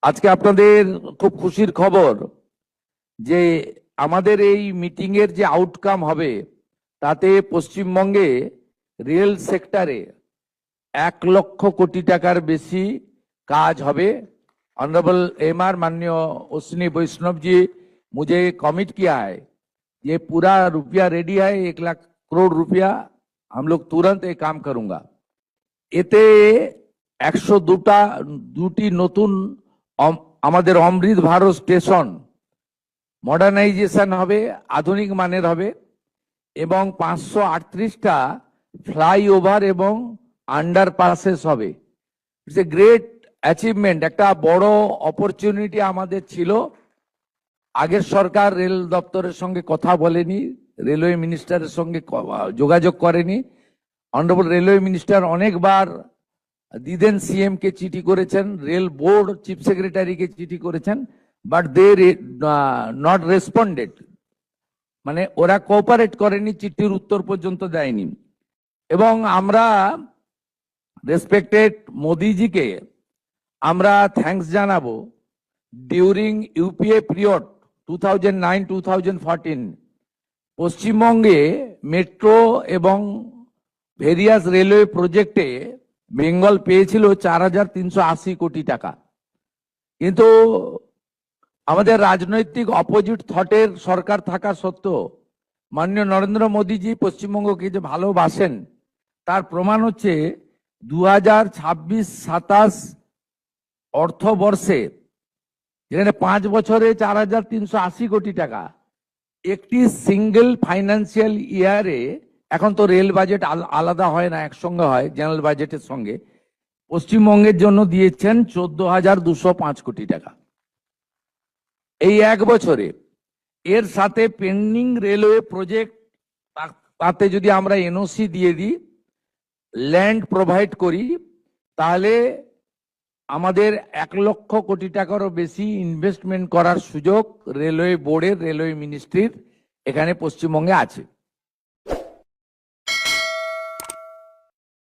আজকে আপনাদের খুব খুশির খবর যে আমাদের এই মিটিং এর যে আউটকাম হবে তাতে পশ্চিমবঙ্গে রেল সেক্টরে 1,00,000 কোটি টাকার বেশি কাজ হবে। ऑनरेबल एमआर माननीय अश्विनी वैष्णव जी मुझे कमिट किया है, ये पूरा रुपया रेडी है, 1,00,000 करोड़ रुपया हम लोग तुरंत ये काम करूंगा। এতে 102টি নতুন আমাদের অমৃত ভারত স্টেশন মডার্নাইজেশন হবে, আধুনিক মানের হবে এবং 538টা ফ্লাইওভার এবং আন্ডারপাসেস হবে। ইটস এ গ্রেট অ্যাচিভমেন্ট, একটা বড় অপরচুনিটি আমাদের ছিল। আগের সরকার রেল দপ্তরের সঙ্গে কথা বলেনি, রেলওয়ে মিনিস্টারের সঙ্গে যোগাযোগ করেনি। অনারেবল রেলওয়ে মিনিস্টার অনেকবার দিদেন সিএম কে চিঠি করেছেন, রেল বোর্ড চিফ সেক্রেটারি কে চিঠি করেছেন, বাট দে নট রেসপন্ডেড, মানে ওরা কোঅপারেট করেনি, চিঠির উত্তর পর্যন্ত দেয়নি। এবং আমরা রেসপেক্টেড মোদিজিকে আমরা থ্যাঙ্কস জানাবো। ডিউরিং ইউপিএ পিরিয়ড 2009-2014 পশ্চিমবঙ্গে মেট্রো এবং ভেরিয়াস রেলওয়ে প্রজেক্টে বেঙ্গল পেয়েছিল 4,380 কোটি টাকা। কিন্তু আমাদের রাজনৈতিক অপোজিট থটের সরকার থাকা সত্ত্বেও মাননীয় নরেন্দ্র মোদীজি পশ্চিমবঙ্গকে যে ভালোবাসেন তার প্রমাণ হচ্ছে 2026-27 অর্থবর্ষে, যেখানে 5 বছরে 4,380 কোটি টাকা, একটি সিঙ্গেল ফাইন্যান্সিয়াল ইয়ারে, এখন তো রেল বাজেট আলাদা হয় না, একসঙ্গে হয় জেনারেল বাজেটের সঙ্গে, পশ্চিমবঙ্গের জন্য দিয়েছেন 14,205 কোটি টাকা এই এক বছরে। এর সাথে পেন্ডিং রেলওয়ে প্রজেক্ট, তাতে যদি আমরা এনওসি দিয়ে দিই, ল্যান্ড প্রোভাইড করি, তাহলে আমাদের 1,00,000 কোটি টাকারও বেশি ইনভেস্টমেন্ট করার সুযোগ রেলওয়ে বোর্ডের, রেলওয়ে মিনিস্ট্রির এখানে পশ্চিমবঙ্গে আছে।